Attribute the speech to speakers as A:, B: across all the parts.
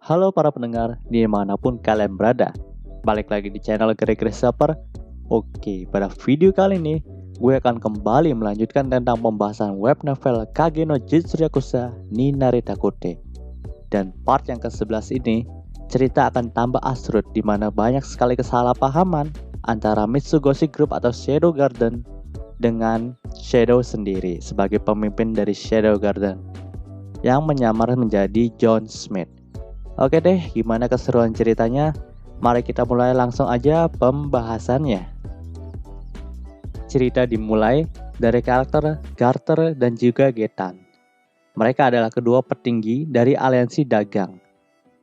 A: Halo para pendengar, dimanapun kalian berada. Balik lagi di channel Greg Saper. Oke, pada video kali ini, gue akan kembali melanjutkan tentang pembahasan web novel Kage no Jitsu Yakuza ni Narita Kote. Dan part yang ke-11 ini, cerita akan tambah absurd di mana banyak sekali kesalahpahaman antara Mitsugoshi Group atau Shadow Garden dengan Shadow sendiri sebagai pemimpin dari Shadow Garden yang menyamar menjadi John Smith. Oke deh, gimana keseruan ceritanya? Mari kita mulai langsung aja pembahasannya. Cerita dimulai dari karakter Garter dan juga Getan. Mereka adalah kedua petinggi dari aliansi dagang.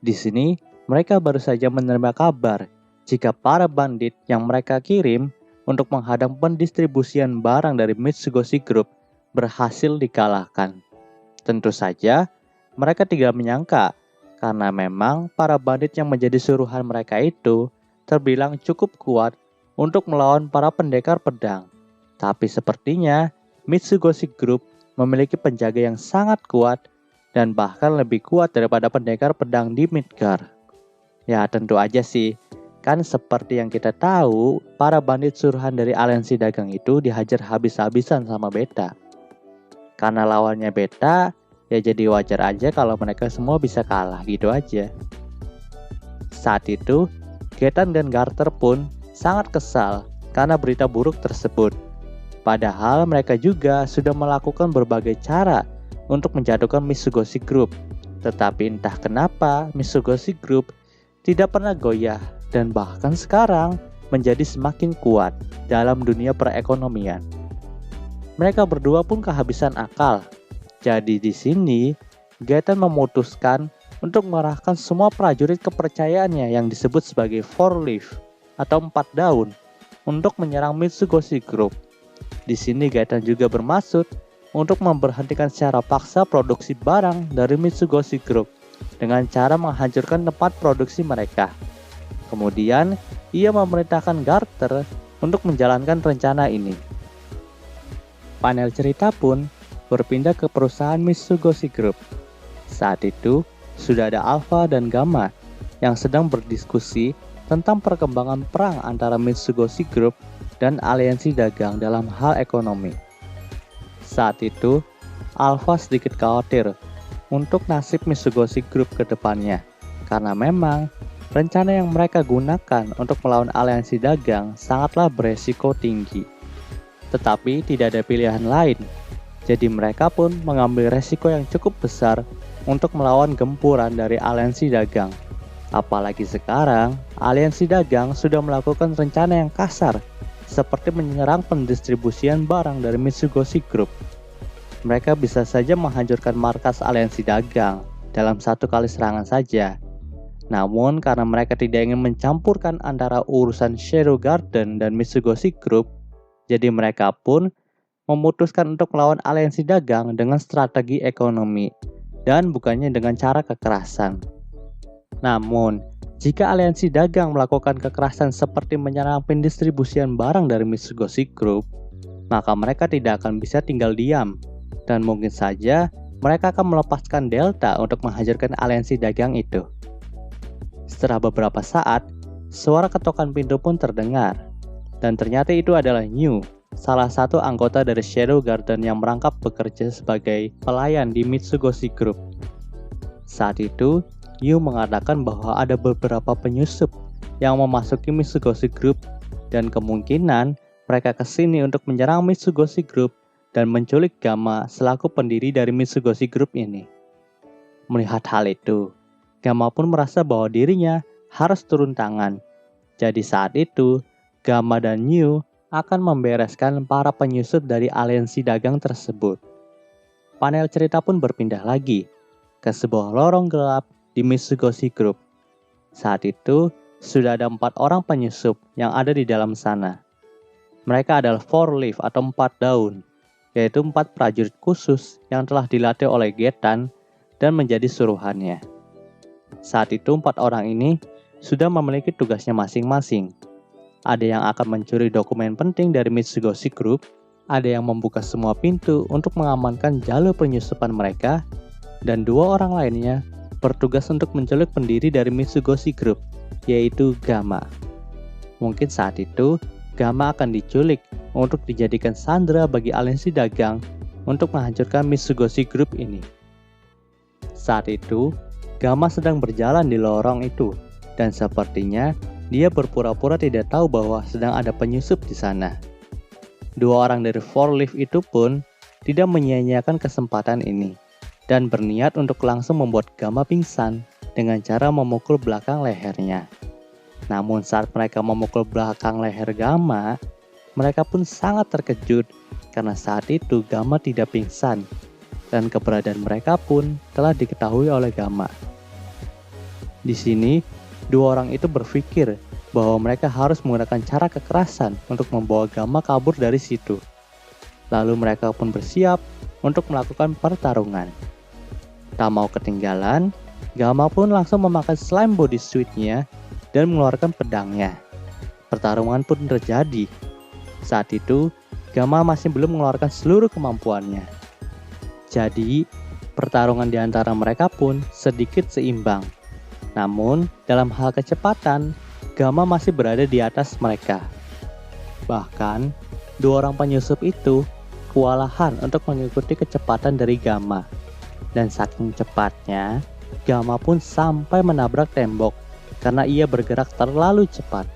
A: Di sini, mereka baru saja menerima kabar jika para bandit yang mereka kirim untuk menghadang pendistribusian barang dari Mitsugoshi Group berhasil dikalahkan. Tentu saja, mereka tidak menyangka karena memang para bandit yang menjadi suruhan mereka itu terbilang cukup kuat untuk melawan para pendekar pedang. Tapi sepertinya Mitsugoshi Group memiliki penjaga yang sangat kuat dan bahkan lebih kuat daripada pendekar pedang di Midgar. Ya tentu aja sih, kan seperti yang kita tahu, para bandit suruhan dari aliansi dagang itu dihajar habis-habisan sama Beta. Karena lawannya Beta, ya jadi wajar aja kalau mereka semua bisa kalah gitu aja. Saat itu, Getan dan Garter pun sangat kesal karena berita buruk tersebut. Padahal mereka juga sudah melakukan berbagai cara untuk menjatuhkan Mitsugoshi Group. Tetapi entah kenapa Mitsugoshi Group tidak pernah goyah dan bahkan sekarang menjadi semakin kuat dalam dunia perekonomian. Mereka berdua pun kehabisan akal. Jadi di sini, Getan memutuskan untuk mengerahkan semua prajurit kepercayaannya yang disebut sebagai Four Leaf atau 4 daun untuk menyerang Mitsugoshi Group. Di sini Getan juga bermaksud untuk memberhentikan secara paksa produksi barang dari Mitsugoshi Group dengan cara menghancurkan tempat produksi mereka. Kemudian, ia memerintahkan Garter untuk menjalankan rencana ini. Panel cerita pun berpindah ke perusahaan Mitsugoshi Group. Saat itu, sudah ada Alpha dan Gamma yang sedang berdiskusi tentang perkembangan perang antara Mitsugoshi Group dan aliansi dagang dalam hal ekonomi. Saat itu, Alpha sedikit khawatir untuk nasib Mitsugoshi Group ke depannya, karena memang rencana yang mereka gunakan untuk melawan aliansi dagang sangatlah beresiko tinggi. Tetapi tidak ada pilihan lain. Jadi mereka pun mengambil resiko yang cukup besar untuk melawan gempuran dari aliansi dagang. Apalagi sekarang, aliansi dagang sudah melakukan rencana yang kasar, seperti menyerang pendistribusian barang dari Mitsugoshi Group. Mereka bisa saja menghancurkan markas aliansi dagang dalam satu kali serangan saja. Namun karena mereka tidak ingin mencampurkan antara urusan Shadow Garden dan Mitsugoshi Group, jadi mereka pun memutuskan untuk melawan aliansi dagang dengan strategi ekonomi dan bukannya dengan cara kekerasan. Namun, jika aliansi dagang melakukan kekerasan seperti menyerang pendistribusian barang dari Mitsugoshi Group, maka mereka tidak akan bisa tinggal diam dan mungkin saja mereka akan melepaskan Delta untuk menghancurkan aliansi dagang itu. Setelah beberapa saat, suara ketokan pintu pun terdengar dan ternyata itu adalah New, salah satu anggota dari Shadow Garden yang merangkap bekerja sebagai pelayan di Mitsugoshi Group. Saat itu, Yu mengatakan bahwa ada beberapa penyusup yang memasuki Mitsugoshi Group dan kemungkinan mereka kesini untuk menyerang Mitsugoshi Group dan menculik Gamma selaku pendiri dari Mitsugoshi Group ini. Melihat hal itu, Gamma pun merasa bahwa dirinya harus turun tangan. Jadi saat itu, Gamma dan Yu akan membereskan para penyusup dari aliansi dagang tersebut. Panel cerita pun berpindah lagi ke sebuah lorong gelap di Mitsugoshi Group. Saat itu, sudah ada 4 orang penyusup yang ada di dalam sana. Mereka adalah Four Leaf atau 4 daun, yaitu 4 prajurit khusus yang telah dilatih oleh Getan dan menjadi suruhannya. Saat itu 4 orang ini sudah memiliki tugasnya masing-masing. Ada yang akan mencuri dokumen penting dari Mitsugoshi Group, ada yang membuka semua pintu untuk mengamankan jalur penyusupan mereka, dan 2 orang lainnya bertugas untuk menculik pendiri dari Mitsugoshi Group, yaitu Gamma. Mungkin saat itu, Gamma akan diculik untuk dijadikan sandera bagi aliansi dagang untuk menghancurkan Mitsugoshi Group ini. Saat itu, Gamma sedang berjalan di lorong itu, dan sepertinya dia berpura-pura tidak tahu bahwa sedang ada penyusup di sana. Dua orang dari Four Leaf itu pun tidak menyia-nyiakan kesempatan ini, dan berniat untuk langsung membuat Gamma pingsan dengan cara memukul belakang lehernya. Namun saat mereka memukul belakang leher Gamma, mereka pun sangat terkejut karena saat itu Gamma tidak pingsan, dan keberadaan mereka pun telah diketahui oleh Gamma. Di sini, dua orang itu berpikir bahwa mereka harus menggunakan cara kekerasan untuk membawa Gamma kabur dari situ. Lalu mereka pun bersiap untuk melakukan pertarungan. Tak mau ketinggalan, Gamma pun langsung memakai slime body suit-nya dan mengeluarkan pedangnya. Pertarungan pun terjadi. Saat itu, Gamma masih belum mengeluarkan seluruh kemampuannya. Jadi, pertarungan di antara mereka pun sedikit seimbang. Namun, dalam hal kecepatan, Gamma masih berada di atas mereka. Bahkan, dua orang penyusup itu kewalahan untuk mengikuti kecepatan dari Gamma. Dan saking cepatnya, Gamma pun sampai menabrak tembok karena ia bergerak terlalu cepat.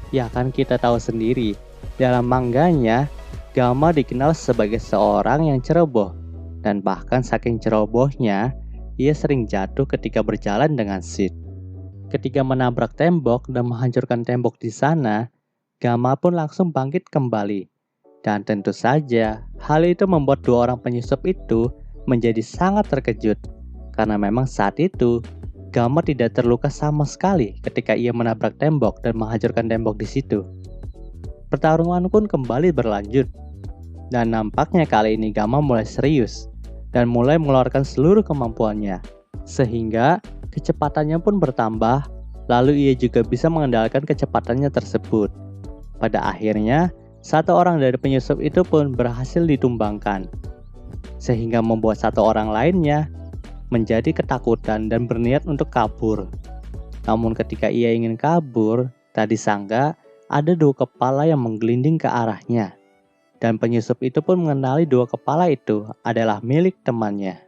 A: Ya kan kita tahu sendiri, dalam manganya, Gamma dikenal sebagai seorang yang ceroboh. Dan bahkan saking cerobohnya, ia sering jatuh ketika berjalan dengan Sid. Ketika menabrak tembok dan menghancurkan tembok di sana, Gamma pun langsung bangkit kembali. Dan tentu saja, hal itu membuat dua orang penyusup itu menjadi sangat terkejut. Karena memang saat itu, Gamma tidak terluka sama sekali ketika ia menabrak tembok dan menghancurkan tembok di situ. Pertarungan pun kembali berlanjut. Dan nampaknya kali ini Gamma mulai serius dan mulai mengeluarkan seluruh kemampuannya. Sehingga kecepatannya pun bertambah, lalu ia juga bisa mengendalikan kecepatannya tersebut. Pada akhirnya, satu orang dari penyusup itu pun berhasil ditumbangkan. Sehingga membuat satu orang lainnya menjadi ketakutan dan berniat untuk kabur. Namun ketika ia ingin kabur, tak disangka ada dua kepala yang menggelinding ke arahnya. Dan penyusup itu pun mengenali dua kepala itu adalah milik temannya.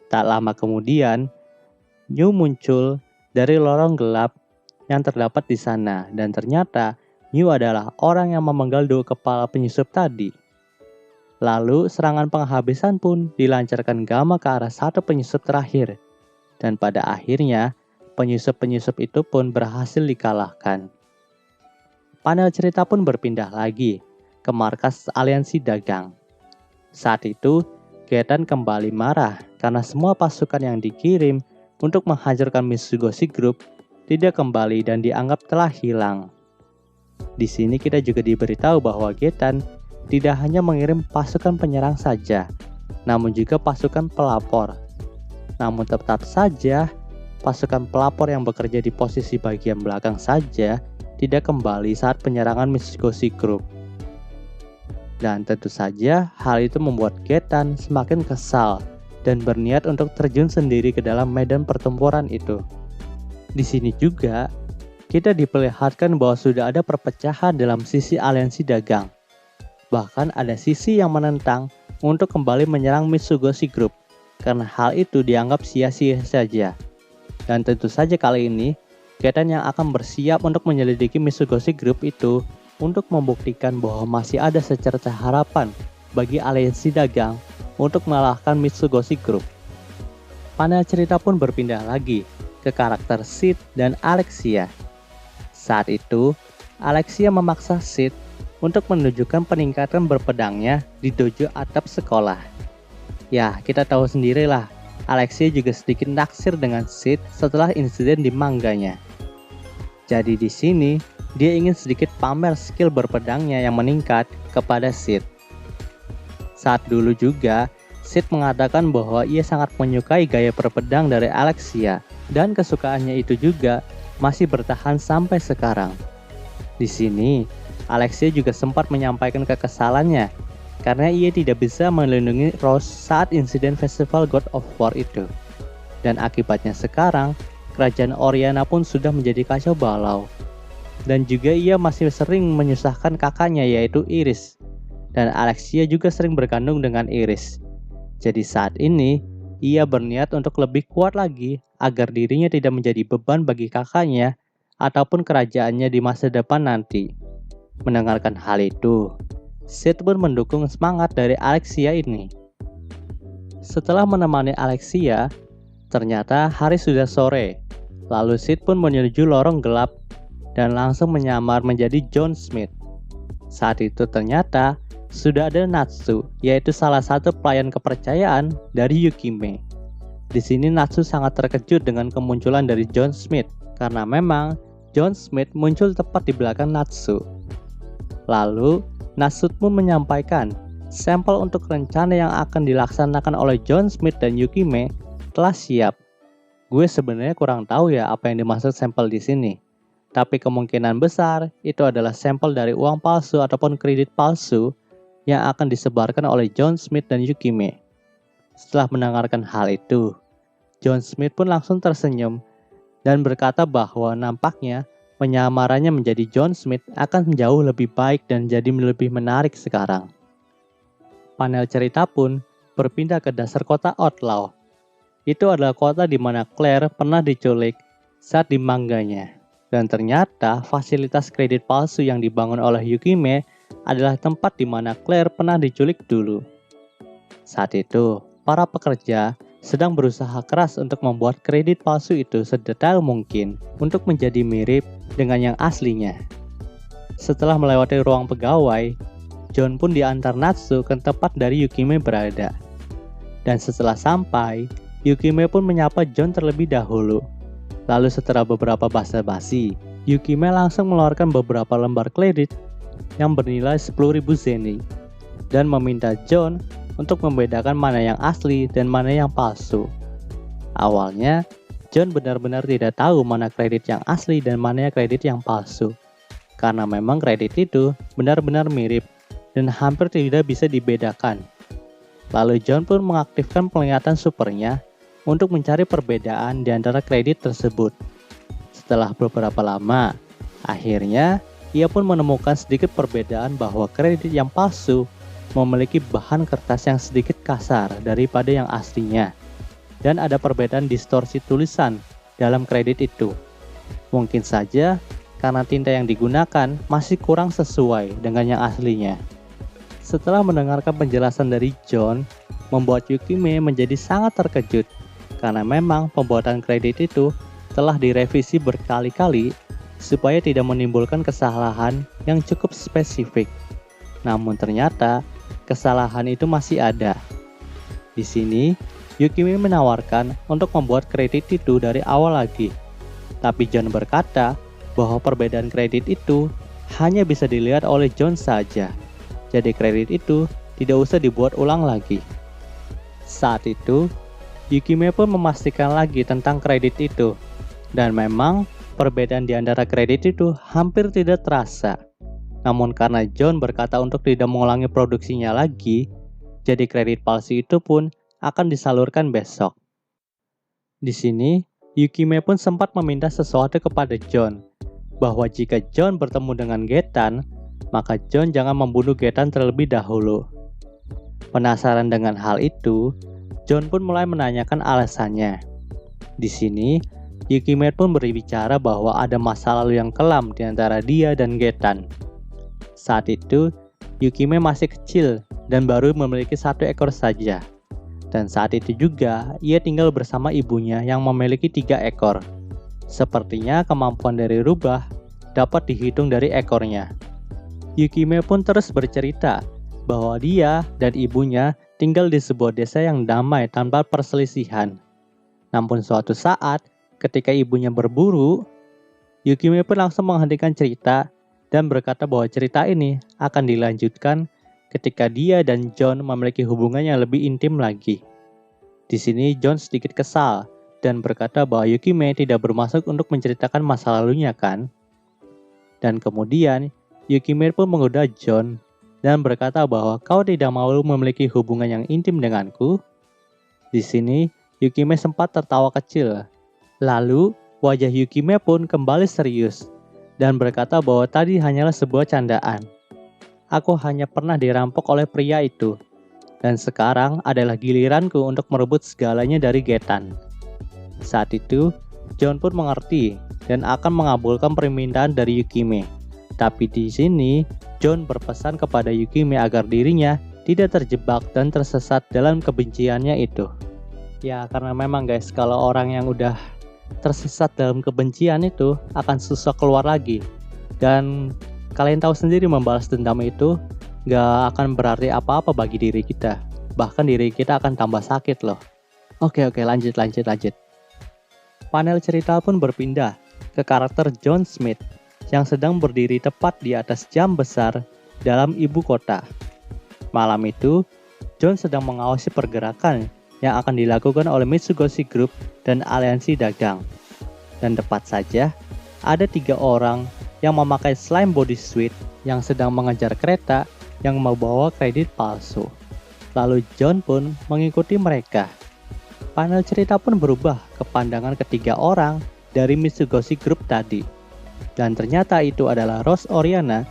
A: Tak lama kemudian, New muncul dari lorong gelap yang terdapat di sana. Dan ternyata New adalah orang yang memenggal dua kepala penyusup tadi. Lalu serangan penghabisan pun dilancarkan Gamma ke arah satu penyusup terakhir. Dan pada akhirnya, penyusup-penyusup itu pun berhasil dikalahkan. Panel cerita pun berpindah lagi ke markas aliansi dagang. Saat itu, Getan kembali marah karena semua pasukan yang dikirim untuk menghancurkan Mitsugoshi Group tidak kembali dan dianggap telah hilang. Di sini kita juga diberitahu bahwa Getan tidak hanya mengirim pasukan penyerang saja, namun juga pasukan pelapor. Namun tetap saja, pasukan pelapor yang bekerja di posisi bagian belakang saja tidak kembali saat penyerangan Mitsugoshi Group. Dan tentu saja hal itu membuat Getan semakin kesal dan berniat untuk terjun sendiri ke dalam medan pertempuran itu. Di sini juga kita diperlihatkan bahwa sudah ada perpecahan dalam sisi aliansi dagang. Bahkan ada sisi yang menentang untuk kembali menyerang Mitsugoshi Group karena hal itu dianggap sia-sia saja. Dan tentu saja kali ini Getan yang akan bersiap untuk menyelidiki Mitsugoshi Group itu untuk membuktikan bahwa masih ada secerca harapan bagi aliansi dagang untuk mengalahkan Mitsugoshi Group. Panel cerita pun berpindah lagi ke karakter Sid dan Alexia. Saat itu, Alexia memaksa Sid untuk menunjukkan peningkatan berpedangnya di dojo atap sekolah. Ya, kita tahu sendirilah, Alexia juga sedikit naksir dengan Sid setelah insiden di manganya. Jadi di sini, dia ingin sedikit pamer skill berpedangnya yang meningkat kepada Sid. Saat dulu juga, Sid mengatakan bahwa ia sangat menyukai gaya berpedang dari Alexia, dan kesukaannya itu juga masih bertahan sampai sekarang. Di sini, Alexia juga sempat menyampaikan kekesalannya karena ia tidak bisa melindungi Rose saat insiden Festival God of War itu. Dan akibatnya sekarang, kerajaan Oriana pun sudah menjadi kacau balau. Dan juga ia masih sering menyusahkan kakaknya yaitu Iris. Dan Alexia juga sering bergandung dengan Iris. Jadi saat ini, ia berniat untuk lebih kuat lagi agar dirinya tidak menjadi beban bagi kakaknya ataupun kerajaannya di masa depan nanti. Mendengarkan hal itu, Sid pun mendukung semangat dari Alexia ini. Setelah menemani Alexia, ternyata hari sudah sore. Lalu Sid pun menuju lorong gelap dan langsung menyamar menjadi John Smith. Saat itu ternyata sudah ada Natsu, yaitu salah satu pelayan kepercayaan dari Yukime. Di sini Natsu sangat terkejut dengan kemunculan dari John Smith karena memang John Smith muncul tepat di belakang Natsu. Lalu Natsu pun menyampaikan sampel untuk rencana yang akan dilaksanakan oleh John Smith dan Yukime telah siap. Gue sebenarnya kurang tahu ya apa yang dimaksud sampel di sini. Tapi kemungkinan besar itu adalah sampel dari uang palsu ataupun kredit palsu yang akan disebarkan oleh John Smith dan Yukime. Setelah mendengarkan hal itu, John Smith pun langsung tersenyum dan berkata bahwa nampaknya penyamarannya menjadi John Smith akan jauh lebih baik dan jadi lebih menarik sekarang. Panel cerita pun berpindah ke dasar kota Outlaw. Itu adalah kota di mana Claire pernah diculik saat di mangganya. Dan ternyata fasilitas kredit palsu yang dibangun oleh Yukime adalah tempat di mana Claire pernah diculik dulu. Saat itu, para pekerja sedang berusaha keras untuk membuat kredit palsu itu sedetail mungkin untuk menjadi mirip dengan yang aslinya. Setelah melewati ruang pegawai, John pun diantar Natsu ke tempat dari Yukime berada. Dan setelah sampai, Yukime pun menyapa John terlebih dahulu. Lalu setelah beberapa basa-basi, Yukime langsung mengeluarkan beberapa lembar kredit yang bernilai 10.000 zeni dan meminta John untuk membedakan mana yang asli dan mana yang palsu. Awalnya, John benar-benar tidak tahu mana kredit yang asli dan mana kredit yang palsu. Karena memang kredit itu benar-benar mirip dan hampir tidak bisa dibedakan. Lalu John pun mengaktifkan penglihatan supernya untuk mencari perbedaan di antara kredit tersebut. Setelah beberapa lama, akhirnya ia pun menemukan sedikit perbedaan bahwa kredit yang palsu memiliki bahan kertas yang sedikit kasar daripada yang aslinya. Dan ada perbedaan distorsi tulisan dalam kredit itu. Mungkin saja karena tinta yang digunakan masih kurang sesuai dengan yang aslinya. Setelah mendengarkan penjelasan dari John, membuat Yukime menjadi sangat terkejut karena memang pembuatan kredit itu telah direvisi berkali-kali supaya tidak menimbulkan kesalahan yang cukup spesifik. Namun ternyata kesalahan itu masih ada. Di sini, Yukime menawarkan untuk membuat kredit itu dari awal lagi. Tapi John berkata bahwa perbedaan kredit itu hanya bisa dilihat oleh John saja. Jadi kredit itu tidak usah dibuat ulang lagi. Saat itu, Yukime pun memastikan lagi tentang kredit itu. Dan memang perbedaan di antara kredit itu hampir tidak terasa. Namun karena John berkata untuk tidak mengulangi produksinya lagi, jadi kredit palsu itu pun akan disalurkan besok. Di sini, Yukime pun sempat meminta sesuatu kepada John, bahwa jika John bertemu dengan Getan, maka John jangan membunuh Getan terlebih dahulu. Penasaran dengan hal itu, John pun mulai menanyakan alasannya. Di sini, Yukime pun berbicara bahwa ada masa lalu yang kelam di antara dia dan Getan. Saat itu, Yukime masih kecil dan baru memiliki 1 ekor saja. Dan saat itu juga, ia tinggal bersama ibunya yang memiliki 3 ekor. Sepertinya kemampuan dari rubah dapat dihitung dari ekornya. Yukime pun terus bercerita bahwa dia dan ibunya tinggal di sebuah desa yang damai tanpa perselisihan. Namun suatu saat, ketika ibunya berburu, Yukime pun langsung menghentikan cerita dan berkata bahwa cerita ini akan dilanjutkan ketika dia dan John memiliki hubungan yang lebih intim lagi. Di sini John sedikit kesal dan berkata bahwa Yukime tidak bermaksud untuk menceritakan masa lalunya kan? Dan kemudian Yukime pun menggoda John dan berkata bahwa kau tidak mau memiliki hubungan yang intim denganku. Di sini Yukime sempat tertawa kecil. Lalu, wajah Yukime pun kembali serius dan berkata bahwa tadi hanyalah sebuah candaan. Aku hanya pernah dirampok oleh pria itu, dan sekarang adalah giliranku untuk merebut segalanya dari Getan. Saat itu, John pun mengerti dan akan mengabulkan permintaan dari Yukime. Tapi di sini, John berpesan kepada Yukime agar dirinya tidak terjebak dan tersesat dalam kebenciannya itu. Ya, karena memang guys, kalau orang yang udah tersesat dalam kebencian itu akan susah keluar lagi. Dan kalian tahu sendiri, membalas dendam itu gak akan berarti apa-apa bagi diri kita. Bahkan diri kita akan tambah sakit loh. Oke, lanjut. Panel cerita pun berpindah ke karakter John Smith yang sedang berdiri tepat di atas jam besar dalam ibu kota. Malam itu, John sedang mengawasi pergerakan yang akan dilakukan oleh Mitsugoshi Group dan aliansi dagang. Dan tepat saja, ada 3 orang yang memakai slime bodysuit yang sedang mengejar kereta yang membawa kredit palsu. Lalu John pun mengikuti mereka. Panel cerita pun berubah ke pandangan ketiga orang dari Mitsugoshi Group tadi. Dan ternyata itu adalah Rose Oriana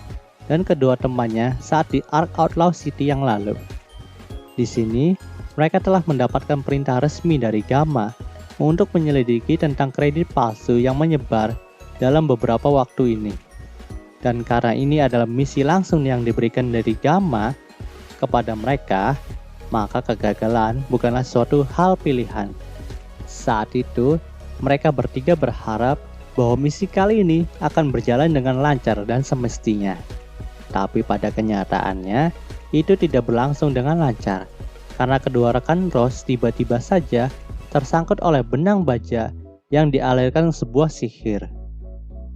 A: dan kedua temannya saat di Ark Outlaw City yang lalu. Di sini, mereka telah mendapatkan perintah resmi dari Gamma untuk menyelidiki tentang kredit palsu yang menyebar dalam beberapa waktu ini. Dan karena ini adalah misi langsung yang diberikan dari Gamma kepada mereka, maka kegagalan bukanlah suatu hal pilihan. Saat itu, mereka bertiga berharap bahwa misi kali ini akan berjalan dengan lancar dan semestinya. Tapi pada kenyataannya, itu tidak berlangsung dengan lancar, karena kedua rekan Rose tiba-tiba saja tersangkut oleh benang baja yang dialirkan sebuah sihir.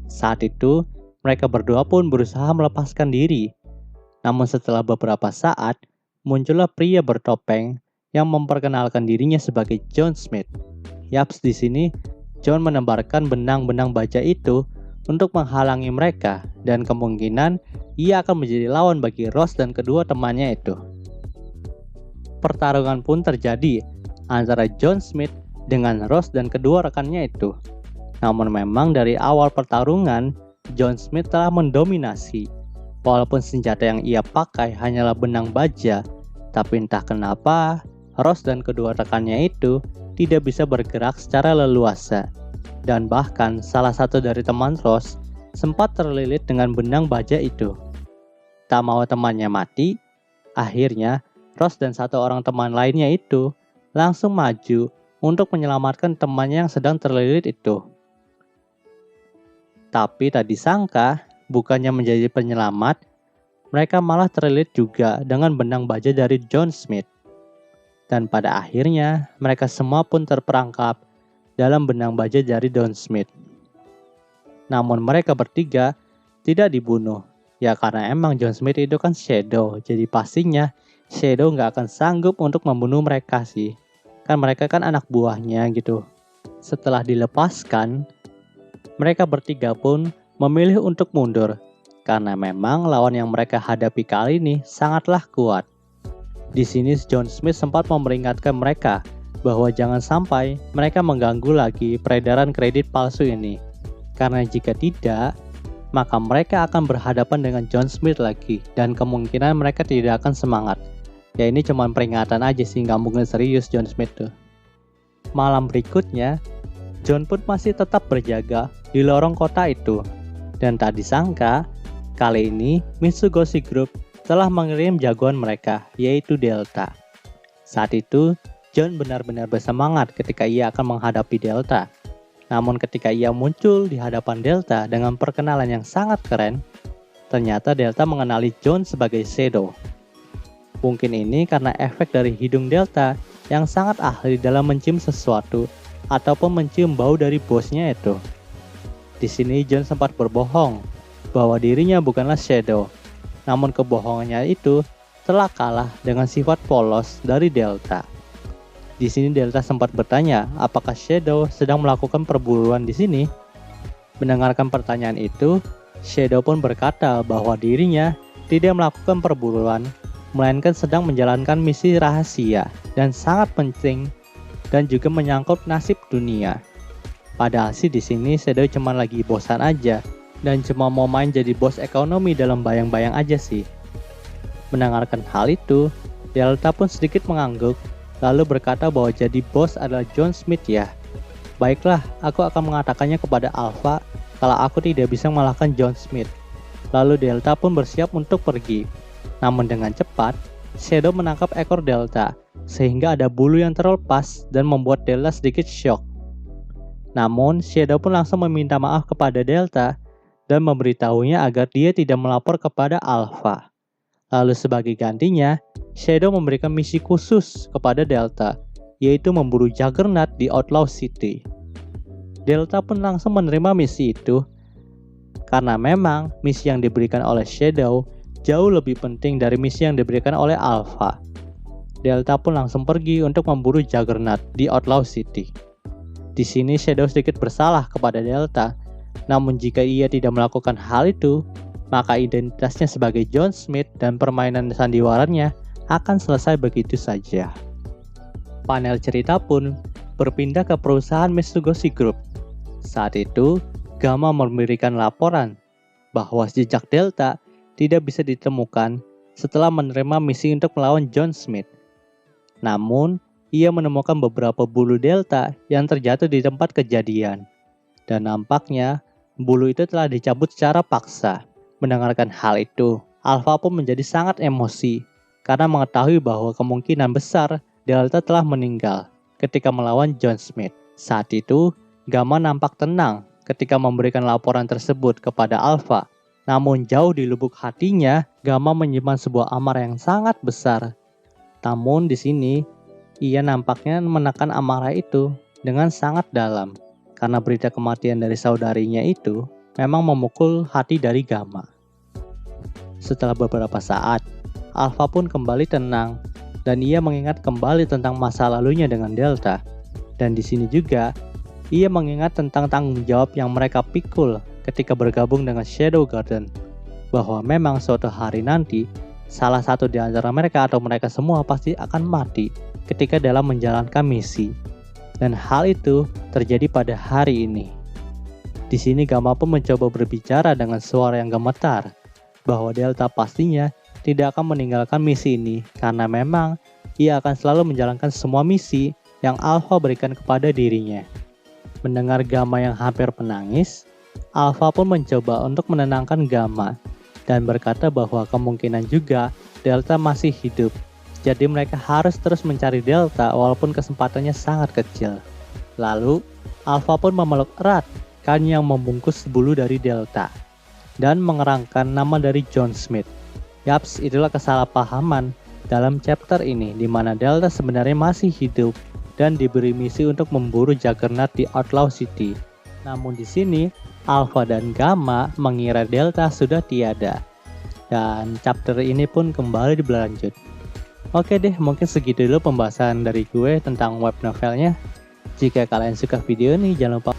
A: Saat itu, mereka berdua pun berusaha melepaskan diri. Namun setelah beberapa saat, muncullah pria bertopeng yang memperkenalkan dirinya sebagai John Smith. Yaps, di sini John menebarkan benang-benang baja itu untuk menghalangi mereka, dan kemungkinan ia akan menjadi lawan bagi Rose dan kedua temannya itu. Pertarungan pun terjadi antara John Smith dengan Rose dan kedua rekannya itu. Namun memang dari awal pertarungan, John Smith telah mendominasi. Walaupun senjata yang ia pakai hanyalah benang baja, tapi entah kenapa, Rose dan kedua rekannya itu tidak bisa bergerak secara leluasa. Dan bahkan salah satu dari teman Rose sempat terlilit dengan benang baja itu. Tak mau temannya mati, akhirnya Rose dan satu orang teman lainnya itu langsung maju untuk menyelamatkan temannya yang sedang terlilit itu. Tapi tak disangka, bukannya menjadi penyelamat, mereka malah terlilit juga dengan benang baja dari John Smith. Dan pada akhirnya, mereka semua pun terperangkap dalam benang baja dari John Smith. Namun mereka bertiga tidak dibunuh. Ya karena emang John Smith itu kan Shadow, jadi pastinya Shadow nggak akan sanggup untuk membunuh mereka sih. Kan mereka kan anak buahnya gitu. Setelah dilepaskan, mereka bertiga pun memilih untuk mundur. Karena memang lawan yang mereka hadapi kali ini sangatlah kuat. Di sini John Smith sempat memperingatkan mereka bahwa jangan sampai mereka mengganggu lagi peredaran kredit palsu ini. Karena jika tidak, maka mereka akan berhadapan dengan John Smith lagi dan kemungkinan mereka tidak akan semangat. Ya ini cuma peringatan aja sih, nggak mungkin serius John Smith tuh. Malam berikutnya, John pun masih tetap berjaga di lorong kota itu. Dan tak disangka, kali ini Mitsugoshi Group telah mengirim jagoan mereka, yaitu Delta. Saat itu, John benar-benar bersemangat ketika ia akan menghadapi Delta. Namun ketika ia muncul di hadapan Delta dengan perkenalan yang sangat keren, ternyata Delta mengenali John sebagai Shadow. Mungkin ini karena efek dari hidung Delta yang sangat ahli dalam mencium sesuatu ataupun mencium bau dari bosnya itu. Di sini John sempat berbohong bahwa dirinya bukanlah Shadow. Namun kebohongannya itu telah kalah dengan sifat polos dari Delta. Di sini Delta sempat bertanya apakah Shadow sedang melakukan perburuan di sini. Mendengarkan pertanyaan itu, Shadow pun berkata bahwa dirinya tidak melakukan perburuan, melainkan sedang menjalankan misi rahasia dan sangat penting dan juga menyangkut nasib dunia. Padahal sih di sini Shadow cuma lagi bosan aja dan cuma mau main jadi bos ekonomi dalam bayang-bayang aja sih. Mendengarkan hal itu, Delta pun sedikit mengangguk, lalu berkata bahwa jadi bos adalah John Smith ya. Baiklah, aku akan mengatakannya kepada Alpha kalau aku tidak bisa mengalahkan John Smith. Lalu Delta pun bersiap untuk pergi. Namun dengan cepat, Shadow menangkap ekor Delta, sehingga ada bulu yang terlepas dan membuat Delta sedikit syok. Namun, Shadow pun langsung meminta maaf kepada Delta dan memberitahunya agar dia tidak melapor kepada Alpha. Lalu sebagai gantinya, Shadow memberikan misi khusus kepada Delta, yaitu memburu Juggernaut di Outlaw City. Delta pun langsung menerima misi itu, karena memang misi yang diberikan oleh Shadow jauh lebih penting dari misi yang diberikan oleh Alpha. Delta pun langsung pergi untuk memburu Juggernaut di Outlaw City. Di sini Shadow sedikit bersalah kepada Delta, namun jika ia tidak melakukan hal itu, maka identitasnya sebagai John Smith dan permainan sandiwaranya akan selesai begitu saja. Panel cerita pun berpindah ke perusahaan Mitsugoshi Group. Saat itu, Gamma memberikan laporan bahwa jejak Delta tidak bisa ditemukan setelah menerima misi untuk melawan John Smith. Namun, ia menemukan beberapa bulu Delta yang terjatuh di tempat kejadian. Dan nampaknya, bulu itu telah dicabut secara paksa. Mendengarkan hal itu, Alpha pun menjadi sangat emosi karena mengetahui bahwa kemungkinan besar Delta telah meninggal ketika melawan John Smith. Saat itu, Gamma nampak tenang ketika memberikan laporan tersebut kepada Alpha. Namun jauh di lubuk hatinya, Gamma menyimpan sebuah amarah yang sangat besar. Namun di sini, ia nampaknya menekan amarah itu dengan sangat dalam. Karena berita kematian dari saudarinya itu memang memukul hati dari Gamma. Setelah beberapa saat, Alpha pun kembali tenang dan ia mengingat kembali tentang masa lalunya dengan Delta. Dan di sini juga, ia mengingat tentang tanggung jawab yang mereka pikul ketika bergabung dengan Shadow Garden, bahwa memang suatu hari nanti, salah satu di antara mereka atau mereka semua pasti akan mati ketika dalam menjalankan misi. Dan hal itu terjadi pada hari ini. Di sini Gamma pun mencoba berbicara dengan suara yang gemetar, bahwa Delta pastinya tidak akan meninggalkan misi ini, karena memang ia akan selalu menjalankan semua misi yang Alpha berikan kepada dirinya. Mendengar Gamma yang hampir menangis, Alpha pun mencoba untuk menenangkan Gamma dan berkata bahwa kemungkinan juga Delta masih hidup. Jadi mereka harus terus mencari Delta walaupun kesempatannya sangat kecil. Lalu, Alpha pun memeluk erat kain yang membungkus bulu dari Delta dan mengerangkan nama dari John Smith. Yaps, itulah kesalahpahaman dalam chapter ini di mana Delta sebenarnya masih hidup dan diberi misi untuk memburu Juggernaut di Outlaw City. Namun di sini, Alpha dan Gamma mengira Delta sudah tiada. Dan chapter ini pun kembali berlanjut. Oke deh, mungkin segitu dulu pembahasan dari gue tentang web novelnya. Jika kalian suka video ini, jangan lupa